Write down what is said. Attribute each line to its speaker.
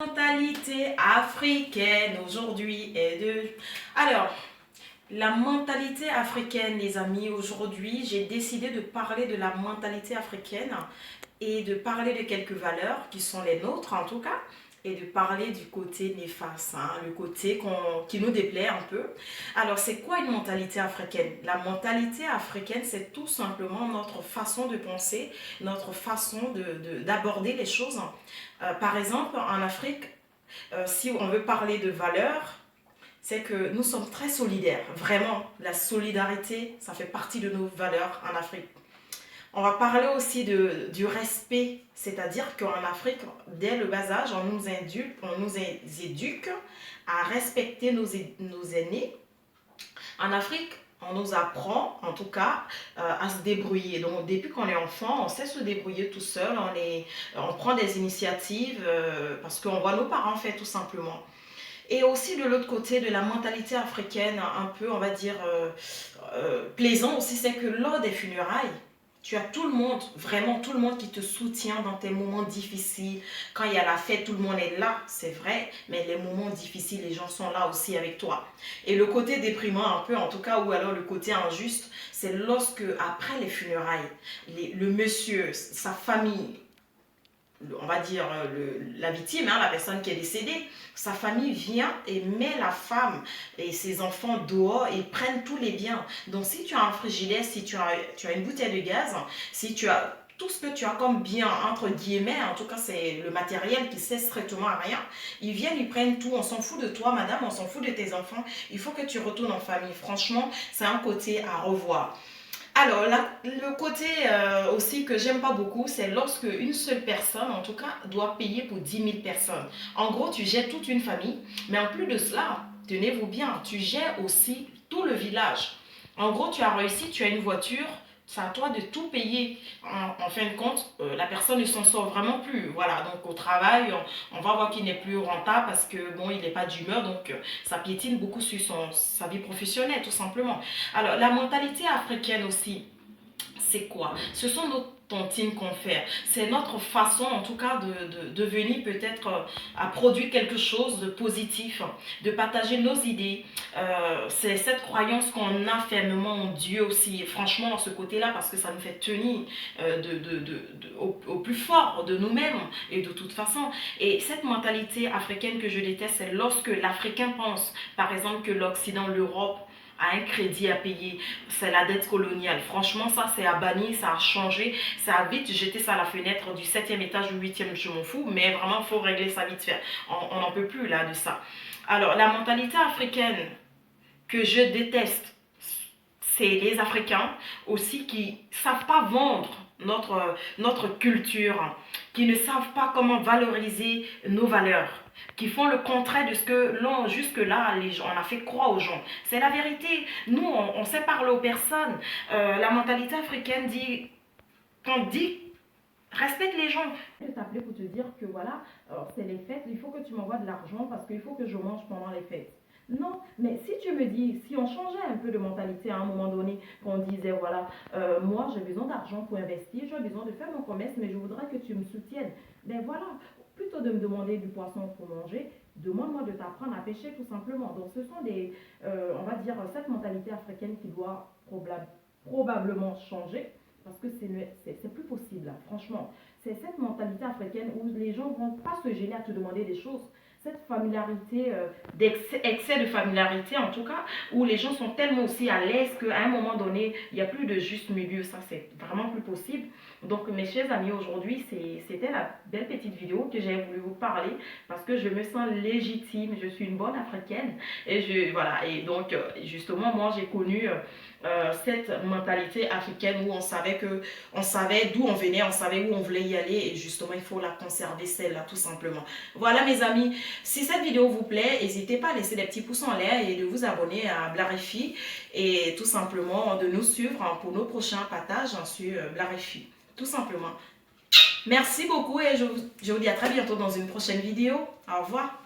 Speaker 1: Mentalité africaine aujourd'hui est de... Alors, la mentalité africaine, les amis, aujourd'hui, j'ai décidé de parler de la mentalité africaine et de parler de quelques valeurs qui sont les nôtres en tout cas, et de parler du côté néfaste, le côté qui nous déplaît un peu. Alors, c'est quoi une mentalité africaine? La mentalité africaine, c'est tout simplement notre façon de penser, notre façon d'aborder les choses. Par exemple, en Afrique, si on veut parler de valeurs, c'est que nous sommes très solidaires. Vraiment, la solidarité, ça fait partie de nos valeurs en Afrique. On va parler aussi du respect, c'est-à-dire qu'en Afrique, dès le bas âge, on nous éduque à respecter nos aînés. En Afrique, on nous apprend, en tout cas, à se débrouiller. Donc, depuis qu'on est enfant, on sait se débrouiller tout seul. On prend des initiatives parce qu'on voit nos parents faire tout simplement. Et aussi de l'autre côté, de la mentalité africaine, un peu, on va dire, plaisant aussi, c'est que lors des funérailles, tu as tout le monde, vraiment tout le monde qui te soutient dans tes moments difficiles. Quand il y a la fête, tout le monde est là, c'est vrai, mais les moments difficiles, les gens sont là aussi avec toi. Et le côté déprimant un peu, en tout cas, ou alors le côté injuste, c'est lorsque, après les funérailles, le monsieur, sa famille, on va dire la victime, la personne qui est décédée, sa famille vient et met la femme et ses enfants dehors et prennent tous les biens. Donc si tu as un frigidaire, si tu as une bouteille de gaz, si tu as tout ce que tu as comme bien, entre guillemets, en tout cas c'est le matériel qui sert strictement à rien, ils viennent, ils prennent tout, on s'en fout de toi madame, on s'en fout de tes enfants, il faut que tu retournes en famille. Franchement, c'est un côté à revoir. Alors, le côté aussi que j'aime pas beaucoup, c'est lorsque une seule personne, en tout cas, doit payer pour 10 000 personnes. En gros, tu gères toute une famille, mais en plus de cela, tenez-vous bien, tu gères aussi tout le village. En gros, tu as réussi, tu as une voiture, c'est à toi de tout payer. En fin de compte, la personne ne s'en sort vraiment plus. Voilà, donc au travail, on va voir qu'il n'est plus rentable parce que bon, il n'est pas d'humeur, donc ça piétine beaucoup sur sa vie professionnelle, tout simplement. Alors, la mentalité africaine aussi, c'est quoi? Ce sont nos tontines qu'on fait. C'est notre façon, en tout cas, de venir peut-être à produire quelque chose de positif, de partager nos idées. C'est cette croyance qu'on a fermement en Dieu aussi. Et franchement, ce côté-là, parce que ça nous fait tenir au plus fort de nous-mêmes et de toute façon. Et cette mentalité africaine que je déteste, c'est lorsque l'Africain pense, par exemple, que l'Occident, l'Europe, à un crédit à payer, c'est la dette coloniale. Franchement, ça, c'est à bannir, ça a changé, ça a vite jeté ça à la fenêtre du 7e étage ou 8e, je m'en fous, mais vraiment, il faut régler ça vite fait. On n'en peut plus là de ça. Alors, la mentalité africaine que je déteste, c'est les Africains aussi qui ne savent pas vendre notre culture, qui ne savent pas comment valoriser nos valeurs, qui font le contraire de ce que l'on, jusque-là, on a fait croire aux gens. C'est la vérité. Nous, on sait parler aux personnes. La mentalité africaine dit, quand dit, respecte les gens. Je vais t'appeler pour te dire que voilà, c'est les fêtes, il faut que tu m'envoies de l'argent parce qu'il faut que je mange pendant les fêtes. Non, mais si tu me dis, si on changeait un peu de mentalité à un moment donné, qu'on disait, voilà, moi j'ai besoin d'argent pour investir, j'ai besoin de faire mon commerce, mais je voudrais que tu me soutiennes. Ben voilà, plutôt de me demander du poisson pour manger, demande-moi de t'apprendre à pêcher tout simplement. Donc ce sont on va dire, cette mentalité africaine qui doit probablement changer parce que c'est plus possible, là, franchement. C'est cette mentalité africaine où les gens ne vont pas se gêner à te demander des choses. Cette familiarité, excès de familiarité en tout cas, où les gens sont tellement aussi à l'aise qu'à un moment donné, il n'y a plus de juste milieu. Ça, c'est vraiment plus possible. Donc, mes chers amis, aujourd'hui, c'était la belle petite vidéo que j'ai voulu vous parler parce que je me sens légitime. Je suis une bonne africaine. Et voilà. Et donc, justement, moi, j'ai connu cette mentalité africaine où on savait d'où on venait, on savait où on voulait y aller et justement il faut la conserver celle-là tout simplement. Voilà mes amis, si cette vidéo vous plaît, n'hésitez pas à laisser des petits pouces en l'air et de vous abonner à Blarifi et tout simplement de nous suivre pour nos prochains partages sur Blarifi, tout simplement. Merci beaucoup et je vous dis à très bientôt dans une prochaine vidéo. Au revoir.